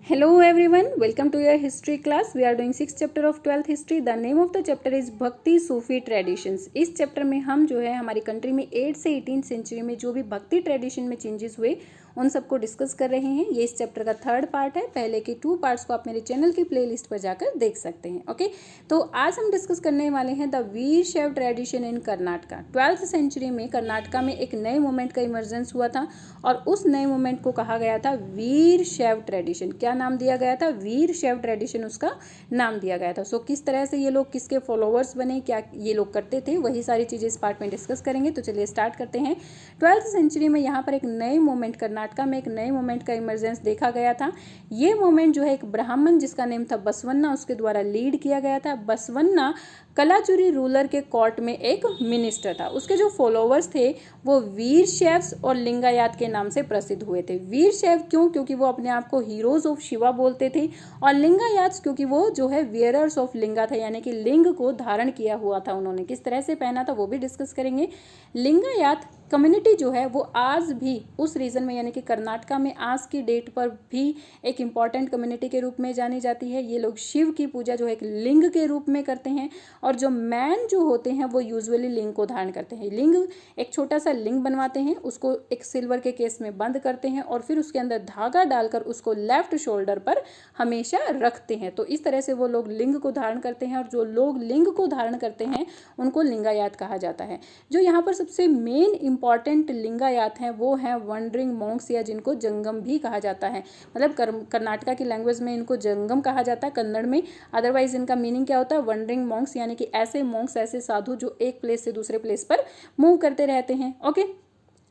Hello everyone, welcome to your history class. We are doing 6th chapter of 12th history. The name of the chapter is भक्ति सूफी traditions. इस chapter में हम जो है हमारी country में 8 से 18 सेंचुरी में जो भी भक्ति ट्रेडिशन में चेंजेस हुए उन सबको डिस्कस कर रहे हैं. ये इस चैप्टर का थर्ड पार्ट है. पहले के 2 पार्ट्स को आप मेरे चैनल की प्लेलिस्ट पर जाकर देख सकते हैं. ओके, तो आज हम डिस्कस करने वाले हैं द वीर शैव tradition in Karnataka. 12th century में कर्नाटका में एक नए मूवमेंट का इमर्जेंस हुआ था और उस नए मूवमेंट को कहा गया था वीर शैव ट्रेडिशन. क्या नाम दिया गया था? वीर शैव ट्रेडिशन उसका नाम दिया गया था. सो किस तरह से ये लोग किसके फॉलोवर्स बने, क्या ये लोग करते थे, वही सारी चीज़ें इस पार्ट में डिस्कस करेंगे. तो चलिए स्टार्ट करते हैं. 12th सेंचुरी में यहाँ पर एक नए मूवमेंट, कर्नाटका में एक नए मूवमेंट का इमरजेंस देखा गया था. ये मूवमेंट जो है एक ब्राह्मण जिसका नेम था बसवन्ना, उसके द्वारा लीड किया गया था. बसवन्ना कलाचुरी रूलर के कोर्ट में एक मिनिस्टर था. उसके जो फॉलोवर्स थे वो वीर शैव्स और लिंगायत के नाम से प्रसिद्ध हुए थे. वीर शैव क्यों? क्योंकि वो अपने आप को हीरोज ऑफ शिवा बोलते थे, और लिंगायत क्योंकि वो जो है वियरर्स ऑफ लिंगा था, यानी कि लिंग को धारण किया हुआ था. उन्होंने किस तरह से पहना था वो भी डिस्कस करेंगे. लिंगायत कम्युनिटी जो है वो आज भी उस रीजन में यानी कि कर्नाटका में आज की डेट पर भी एक इम्पॉर्टेंट कम्युनिटी के रूप में जानी जाती है. ये लोग शिव की पूजा जो है एक लिंग के रूप में करते हैं, और जो मैन जो होते हैं वो यूजुअली लिंग को धारण करते हैं. लिंग एक छोटा सा लिंग बनवाते हैं, उसको एक सिल्वर के केस में बंद करते हैं और फिर उसके अंदर धागा डालकर उसको लेफ्ट शोल्डर पर हमेशा रखते हैं. तो इस तरह से वो लोग लिंग को धारण करते हैं, और जो लोग लिंग को धारण करते हैं उनको लिंगायत कहा जाता है. जो यहाँ पर सबसे मेन इंपॉर्टेंट लिंगायत हैं वो हैं वंडरिंग मॉन्क्स, या जिनको जंगम भी कहा जाता है. मतलब कर्नाटका की लैंग्वेज में इनको जंगम कहा जाता है कन्नड़ में. अदरवाइज इनका मीनिंग क्या होता है? वंडरिंग मॉन्क्स, यानी कि ऐसे मॉन्क्स, ऐसे साधु जो एक प्लेस से दूसरे प्लेस पर मूव करते रहते हैं. ओके,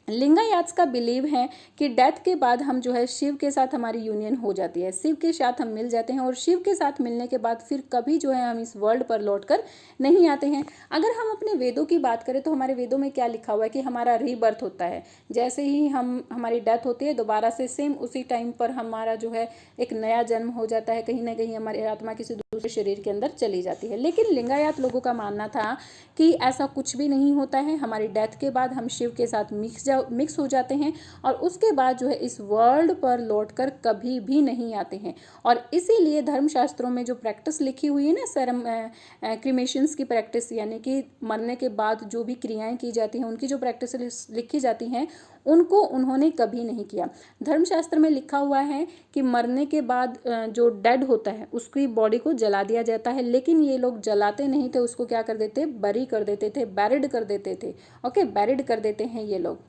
लिंगायत्स का बिलीव है कि डेथ के बाद हम जो है शिव के साथ हमारी यूनियन हो जाती है, शिव के साथ हम मिल जाते हैं, और शिव के साथ मिलने के बाद फिर कभी जो है हम इस वर्ल्ड पर लौटकर नहीं आते हैं. अगर हम अपने वेदों की बात करें तो हमारे वेदों में क्या लिखा हुआ है कि हमारा रीबर्थ होता है. जैसे ही हमारी डेथ होती है दोबारा से सेम उसी टाइम पर हमारा जो है एक नया जन्म हो जाता है. कहीं ना कहीं हमारी आत्मा किसी दूसरे शरीर के अंदर चली जाती है. लेकिन लिंगायत लोगों का मानना था कि ऐसा कुछ भी नहीं होता है. हमारी डेथ के बाद हम शिव के साथ मिक्स हो जाते हैं, और उसके बाद जो है इस वर्ल्ड पर लौटकर कभी भी नहीं आते हैं. और इसीलिए धर्मशास्त्रों में जो प्रैक्टिस लिखी हुई है ना, क्रिमेशंस की प्रैक्टिस, यानी कि मरने के बाद जो भी क्रियाएं की जाती हैं उनकी जो प्रैक्टिस लिखी जाती हैं उनको उन्होंने कभी नहीं किया. धर्मशास्त्र में लिखा हुआ है कि मरने के बाद जो डेड होता है उसकी बॉडी को जला दिया जाता है, लेकिन ये लोग जलाते नहीं थे, उसको क्या कर देते? बरी कर देते थे, बैरिड कर देते थे. ओके, बैरिड कर देते हैं ये लोग.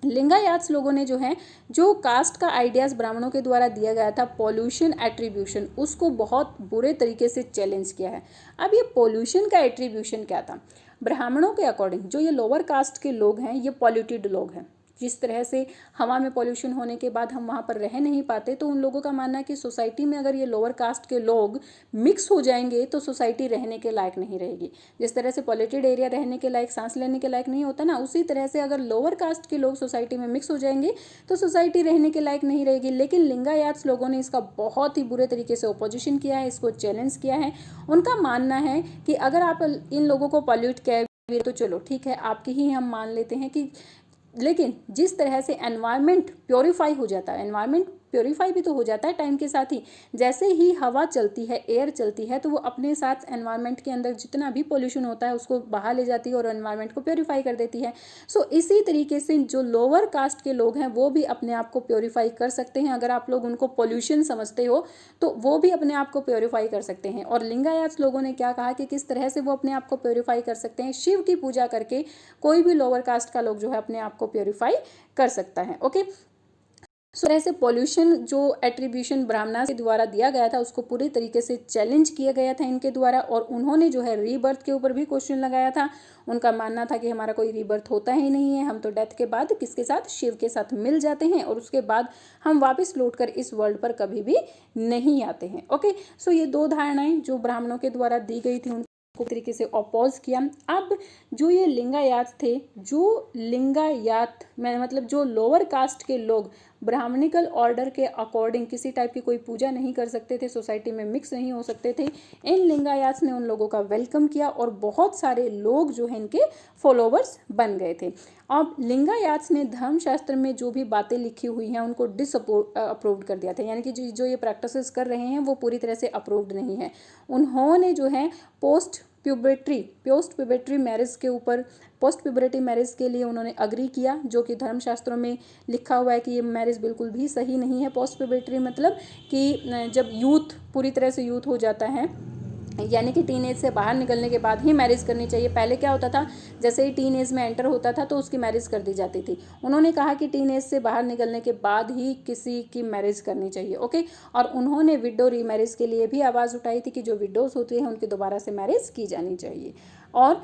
लिंगायत्स लोगों ने जो है जो कास्ट का आइडियाज़ ब्राह्मणों के द्वारा दिया गया था, पॉल्यूशन एट्रीब्यूशन, उसको बहुत बुरे तरीके से चैलेंज किया है. अब ये पॉल्यूशन का एट्रीब्यूशन क्या था? ब्राह्मणों के अकॉर्डिंग जो ये लोअर कास्ट के लोग हैं ये पॉल्यूटेड लोग हैं. जिस तरह से हवा में पॉल्यूशन होने के बाद हम वहाँ पर रह नहीं पाते, तो उन लोगों का मानना है कि सोसाइटी में अगर ये लोअर कास्ट के लोग मिक्स हो जाएंगे तो सोसाइटी रहने के लायक नहीं रहेगी. जिस तरह से पॉल्यूटेड एरिया रहने के लायक, सांस लेने के लायक नहीं होता ना, उसी तरह से अगर लोअर कास्ट के लोग सोसाइटी में मिक्स हो जाएंगे तो सोसाइटी रहने के लायक नहीं रहेगी. लेकिन लिंगायत्स लोगों ने इसका बहुत ही बुरे तरीके से अपोजिशन किया है, इसको चैलेंज किया है. उनका मानना है कि अगर आप इन लोगों को पॉल्यूट किया तो चलो ठीक है, आपकी ही हम मान लेते हैं कि, लेकिन जिस तरह से एनवायरनमेंट प्योरीफाई हो जाता है, एनवायरनमेंट प्योरीफाई भी तो हो जाता है टाइम के साथ ही. जैसे ही हवा चलती है, एयर चलती है, तो वो अपने साथ एनवायरनमेंट के अंदर जितना भी पोल्यूशन होता है उसको बाहर ले जाती है और एनवायरनमेंट को प्योरीफाई कर देती है. सो इसी तरीके से जो लोअर कास्ट के लोग हैं वो भी अपने आप को प्योरीफाई कर सकते हैं. अगर आप लोग उनको पोल्यूशन समझते हो तो वो भी अपने आप को प्योरीफाई कर सकते हैं. और लिंगायत लोगों ने क्या कहा कि किस तरह से वो अपने आप को प्योरीफाई कर सकते हैं? शिव की पूजा करके कोई भी लोअर कास्ट का लोग जो है अपने आप को प्योरीफाई कर सकता है. ओके, सो ऐसे पॉल्यूशन जो एट्रीब्यूशन ब्राह्मणा के द्वारा दिया गया था उसको पूरी तरीके से चैलेंज किया गया था इनके द्वारा, और उन्होंने जो है रीबर्थ के ऊपर भी क्वेश्चन लगाया था. उनका मानना था कि हमारा कोई रीबर्थ होता ही नहीं है, हम तो डेथ के बाद किसके साथ? शिव के साथ मिल जाते हैं, और उसके बाद हम वापस लौटकर इस वर्ल्ड पर कभी भी नहीं आते हैं. ओके, सो ये 2 धारणाएं जो ब्राह्मणों के द्वारा दी गई थी को तरीके से अपोज किया. अब जो ये लिंगायत थे, जो लिंगायत में मतलब जो लोअर कास्ट के लोग ब्राह्मणिकल ऑर्डर के अकॉर्डिंग किसी टाइप की कोई पूजा नहीं कर सकते थे, सोसाइटी में मिक्स नहीं हो सकते थे। इन लिंगायत्स ने उन लोगों का वेलकम किया और बहुत सारे लोग जो है इनके फॉलोवर्स बन गए थे। अब लिंगायत्स ने धर्मशास्त्र में जो भी बातें लिखी हुई हैं उनको अप्रूव्ड कर दिया था, यानी कि जो ये प्रैक्टिसेस कर रहे हैं वो पूरी तरह से अप्रूव्ड नहीं है। उन्होंने जो है पोस्ट प्यूबर्टी मैरिज के लिए उन्होंने अग्री किया, जो कि धर्मशास्त्रों में लिखा हुआ है कि ये मैरिज बिल्कुल भी सही नहीं है। पोस्ट प्यूबर्टी मतलब कि जब यूथ पूरी तरह से यूथ हो जाता है, यानी कि टीन एज से बाहर निकलने के बाद ही मैरिज करनी चाहिए। पहले क्या होता था, जैसे ही टीन एज में एंटर होता था तो उसकी मैरिज कर दी जाती थी। उन्होंने कहा कि टीन एज से बाहर निकलने के बाद ही किसी की मैरिज करनी चाहिए, ओके। और उन्होंने विडो रीमैरिज के लिए भी आवाज़ उठाई थी कि जो विडोज होती हैं उनकी दोबारा से मैरिज की जानी चाहिए। और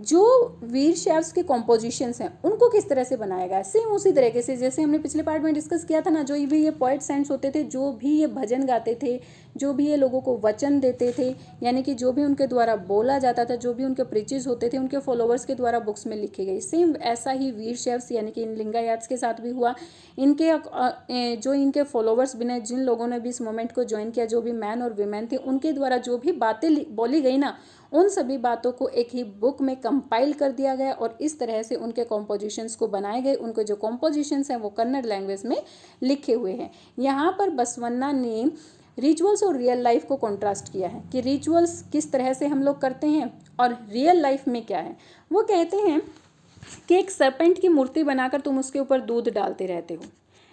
जो वीर शैव्स के कॉम्पोजिशंस हैं उनको किस तरह से बनाया गया है, सेम उसी तरीके से जैसे हमने पिछले पार्ट में डिस्कस किया था ना। जो भी ये पोएट सेंट्स होते थे, जो भी ये भजन गाते थे, जो भी ये लोगों को वचन देते थे, यानी कि जो भी उनके द्वारा बोला जाता था, जो भी उनके प्रीचेस होते थे, उनके फॉलोवर्स के द्वारा बुक्स में लिखे गए। सेम ऐसा ही वीर शैव्स यानी कि इन लिंगायत्स के साथ भी हुआ। इनके जो इनके फॉलोवर्स बने, जिन लोगों ने भी इस मोमेंट को ज्वाइन किया, जो भी मैन और वीमेन थे, उनके द्वारा जो भी बातें बोली गई ना, उन सभी बातों को एक ही बुक में कंपाइल कर दिया गया और इस तरह से उनके कॉम्पोजिशंस को बनाए गए। उनके जो कॉम्पोजिशंस हैं वो कन्नड़ लैंग्वेज में लिखे हुए हैं। यहाँ पर बसवन्ना ने रिचुअल्स और रियल लाइफ को कॉन्ट्रास्ट किया है कि रिचुअल्स किस तरह से हम लोग करते हैं और रियल लाइफ में क्या है। वो कहते हैं कि एक सर्पेंट की मूर्ति बनाकर तुम उसके ऊपर दूध डालते रहते हो।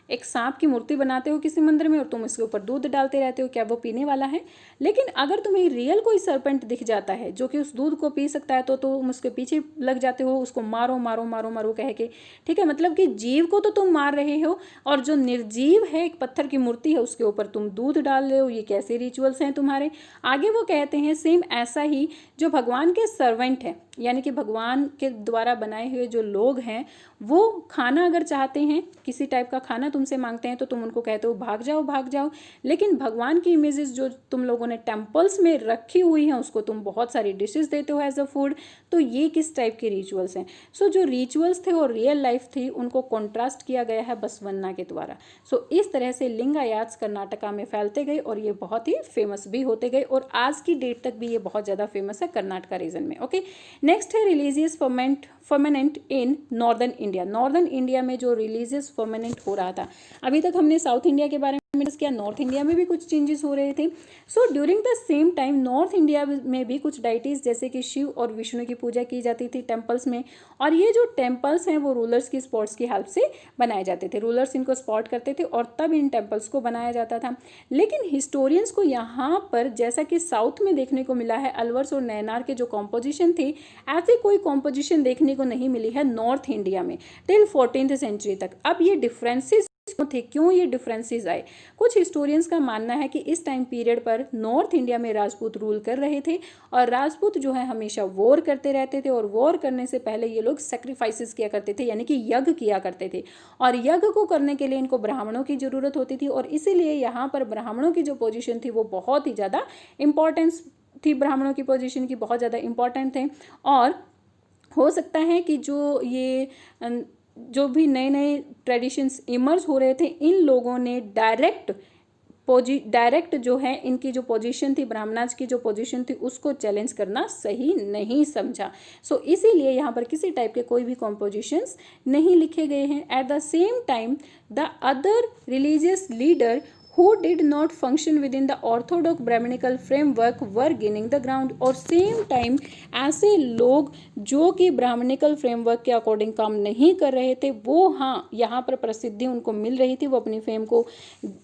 एक सांप की मूर्ति बनाते हो किसी मंदिर में और तुम इसके ऊपर दूध डालते रहते हो, क्या वो पीने वाला है? लेकिन अगर तुम्हें रियल कोई सर्पेंट दिख जाता है जो कि उस दूध को पी सकता है तो तुम उसके पीछे लग जाते हो, उसको मारो मारो मारो मारो कह के, ठीक है। मतलब कि जीव को तो तुम मार रहे हो और जो निर्जीव है, एक पत्थर की मूर्ति है, उसके ऊपर तुम दूध डाल रहे हो। ये कैसे रिचुअल्स हैं तुम्हारे? आगे वो कहते हैं सेम ऐसा ही जो भगवान के सर्वेंट हैं, यानी कि भगवान के द्वारा बनाए हुए जो लोग हैं, वो खाना अगर चाहते हैं, किसी टाइप का खाना तुमसे मांगते हैं तो तुम उनको कहते हो भाग जाओ भाग जाओ। लेकिन भगवान की इमेजेस जो तुम लोगों ने टेम्पल्स में रखी हुई हैं उसको तुम बहुत सारी डिशेस देते हो एज अ फूड। तो ये किस टाइप के रिचुअल्स हैं? सो जो रिचुअल्स थे और रियल लाइफ थी उनको कॉन्ट्रास्ट किया गया है बसवन्ना के द्वारा। सो इस तरह से लिंगायत्स कर्नाटका में फैलते गए और ये बहुत ही फेमस भी होते गए और आज की डेट तक भी ये बहुत ज़्यादा फेमस है कर्नाटका रीजन में, ओके। नेक्स्ट है religious ferment in northern India. Northern India में जो रिलीजियस फर्मेनेंट हो रहा था, अभी तक हमने साउथ इंडिया के बारे में डिस्कस किया, नॉर्थ इंडिया में भी कुछ चेंजेस हो रहे थे। So during the same time north India में भी कुछ डाइटीज जैसे कि शिव और विष्णु की पूजा की जाती थी टेम्पल्स में। और ये जो टेम्पल्स हैं वो रूलर्स की स्पॉट्स की हेल्प से बनाए जाते थे। रूलर्स इनको स्पॉट करते थे और तब इन टेम्पल्स को बनाया जाता था। लेकिन हिस्टोरियंस को यहाँ पर जैसा कि साउथ में देखने को मिला है, अलवर्स और नैनार के जो कॉम्पोजिशन थी, ऐसी कोई कॉम्पोजिशन देखने को नहीं मिली है नॉर्थ इंडिया में टिल 14th सेंचुरी तक। अब ये डिफरेंसेस थे, क्यों ये डिफरेंसेस आए? कुछ हिस्टोरियंस का मानना है कि इस टाइम पीरियड पर नॉर्थ इंडिया में राजपूत रूल कर रहे थे और राजपूत जो है हमेशा वॉर करते रहते थे और वॉर करने से पहले ये लोग सेक्रीफाइसेस किया करते थे, यानी कि यज्ञ किया करते थे। और यज्ञ को करने के लिए इनको ब्राह्मणों की जरूरत होती थी और इसीलिए यहाँ पर ब्राह्मणों की जो पोजिशन थी वो बहुत ही ज़्यादा इंपॉर्टेंस थी, ब्राह्मणों की पोजिशन की बहुत ज़्यादा इंपॉर्टेंट थे। और हो सकता है कि जो भी नए नए ट्रेडिशंस इमर्ज हो रहे थे, इन लोगों ने डायरेक्ट जो है इनकी जो पोजीशन थी, ब्राह्मणाज की जो पोजीशन थी, उसको चैलेंज करना सही नहीं समझा। सो इसीलिए यहाँ पर किसी टाइप के कोई भी कॉम्पोजिशंस नहीं लिखे गए हैं। At the same time the other religious leader who did not function within the orthodox brahminical framework were gaining the ground। और सेम टाइम ऐसे लोग जो कि ब्राह्मणिकल फ्रेमवर्क के अकॉर्डिंग काम नहीं कर रहे थे, वो हाँ यहाँ पर प्रसिद्धि उनको मिल रही थी, वो अपनी फेम को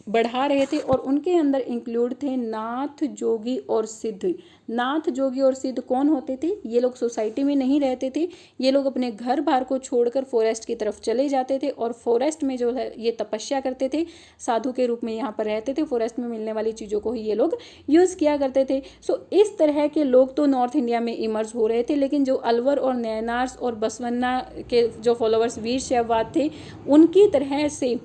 बढ़ा रहे थे। और उनके अंदर इंक्लूड थे नाथ, जोगी और सिद्ध। नाथ, जोगी और सिद्ध कौन होते थे? ये लोग सोसाइटी में नहीं रहते थे, ये लोग अपने घर बार को छोड़कर फॉरेस्ट की तरफ चले जाते थे और फॉरेस्ट में जो है ये तपस्या करते थे, साधु के रूप में यहाँ पर रहते थे, फॉरेस्ट में मिलने वाली चीज़ों को ही ये लोग यूज़ किया करते थे। सो इस तरह के लोग तो नॉर्थ इंडिया में इमर्ज हो रहे थे, लेकिन जो अलवर और नैनार्स और बसवन्ना के जो फॉलोअर्स वीर शैववाद थे, उनकी तरह से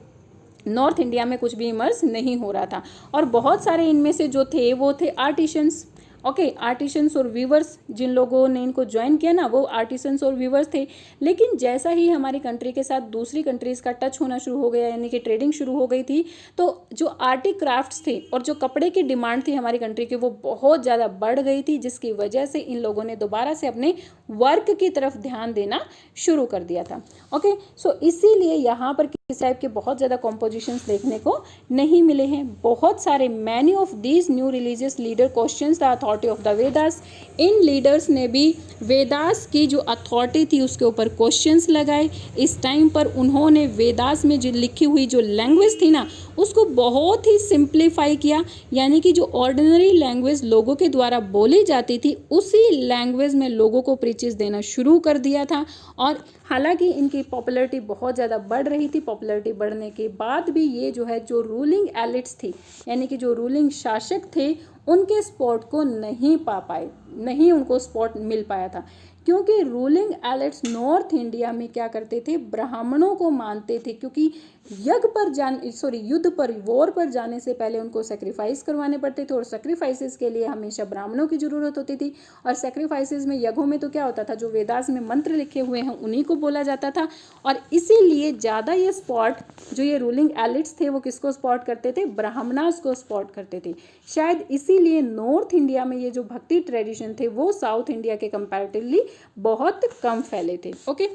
नॉर्थ इंडिया में कुछ भी इमर्ज नहीं हो रहा था। और बहुत सारे इनमें से जो थे वो थे आर्टिशंस। ओके, आर्टिसंस और वीवर्स, जिन लोगों ने इनको ज्वाइन किया ना वो आर्टिसंस और वीवर्स थे। लेकिन जैसा ही हमारी कंट्री के साथ दूसरी कंट्रीज़ का टच होना शुरू हो गया, यानी कि ट्रेडिंग शुरू हो गई थी, तो जो आर्टिक क्राफ्ट्स थे और जो कपड़े की डिमांड थी हमारी कंट्री की वो बहुत ज़्यादा बढ़ गई थी, जिसकी वजह से इन लोगों ने दोबारा से अपने वर्क की तरफ ध्यान देना शुरू कर दिया था। ओके, सो इसीलिए यहाँ पर किस टाइप के बहुत ज़्यादा कॉम्पोजिशंस देखने को नहीं मिले हैं। बहुत सारे many of these new religious leader questions the authority of the Vedas. In leaders ने भी वेदास की जो अथॉरिटी थी उसके ऊपर क्वेश्चंस लगाए। इस टाइम पर उन्होंने वेदास में जो लिखी हुई जो लैंग्वेज थी ना उसको बहुत ही सिंप्लीफाई किया, यानी कि जो ऑर्डिनरी लैंग्वेज लोगों के द्वारा बोली जाती थी उसी लैंग्वेज में लोगों को प्रीचेस देना शुरू कर दिया था। और हालांकि इनकी पॉपुलैरिटी बहुत ज़्यादा बढ़ रही थी, पॉपुलैरिटी बढ़ने के बाद भी ये जो है जो रूलिंग एलिट्स थी, यानी कि जो रूलिंग शासक थे, उनके स्पॉट को नहीं पा पाए, नहीं उनको स्पॉट मिल पाया था, क्योंकि रूलिंग एलिट्स नॉर्थ इंडिया में क्या करते थे, ब्राह्मणों को मानते थे, क्योंकि युद्ध पर, वॉर पर जाने से पहले उनको सेक्रीफाइस करवाने पड़ते थे और सेक्रीफाइसेस के लिए हमेशा ब्राह्मणों की जरूरत होती थी। और सेक्रीफाइसेस में, यज्ञों में तो क्या होता था, जो वेदास में मंत्र लिखे हुए हैं उन्हीं को बोला जाता था। और इसीलिए ज़्यादा ये स्पॉट, जो ये रूलिंग एलिट्स थे वो किसको स्पॉट करते थे, ब्राह्मणास को स्पॉट करते थे। शायद इसीलिए नॉर्थ इंडिया में ये जो भक्ति ट्रेडिशन थे वो साउथ इंडिया के कंपैरेटिवली बहुत कम फैले थे। Okay,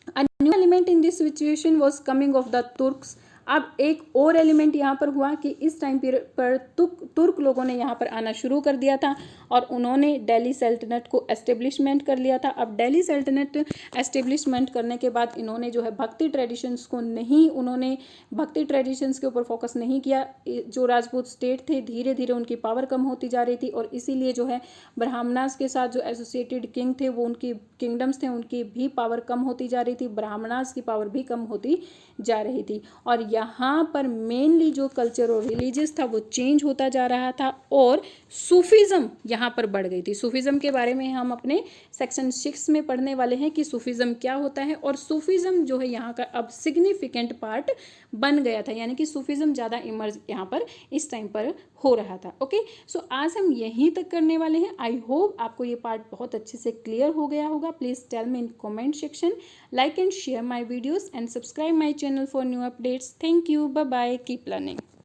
A new element in this situation was coming of the Turks. अब एक और एलिमेंट यहाँ पर हुआ कि इस टाइम पीरियड पर तुर्क लोगों ने यहाँ पर आना शुरू कर दिया था और उन्होंने दिल्ली सल्तनत को एस्टेब्लिशमेंट कर लिया था। अब दिल्ली सल्तनत एस्टेब्लिशमेंट करने के बाद इन्होंने जो है भक्ति ट्रेडिशंस को नहीं, उन्होंने भक्ति ट्रेडिशंस के ऊपर फोकस नहीं किया। जो राजपूत स्टेट थे धीरे धीरे उनकी पावर कम होती जा रही थी और इसीलिए जो है ब्राह्मणास के साथ जो एसोसिएटेड किंग थे, वो उनकी किंगडम्स थे, उनकी भी पावर कम होती जा रही थी, ब्राह्मणास की पावर भी कम होती जा रही थी। और यहाँ पर मेनली जो कल्चर और रिलीजियस था वो चेंज होता जा रहा था और सूफिज़्म यहाँ पर बढ़ गई थी। सूफिज़्म के बारे में हम अपने सेक्शन 6 में पढ़ने वाले हैं कि सूफिज़्म क्या होता है, और सूफिज़्म जो है यहाँ का अब सिग्निफिकेंट पार्ट बन गया था, यानी कि सूफिज़्म ज़्यादा इमर्ज यहाँ पर इस टाइम पर हो रहा था। ओके, सो आज हम यहीं तक करने वाले हैं। आई होप आपको ये पार्ट बहुत अच्छे से क्लियर हो गया होगा। Please tell me in comment section, like and share my videos and subscribe my channel for new updates. Thank you. Bye bye. Keep learning.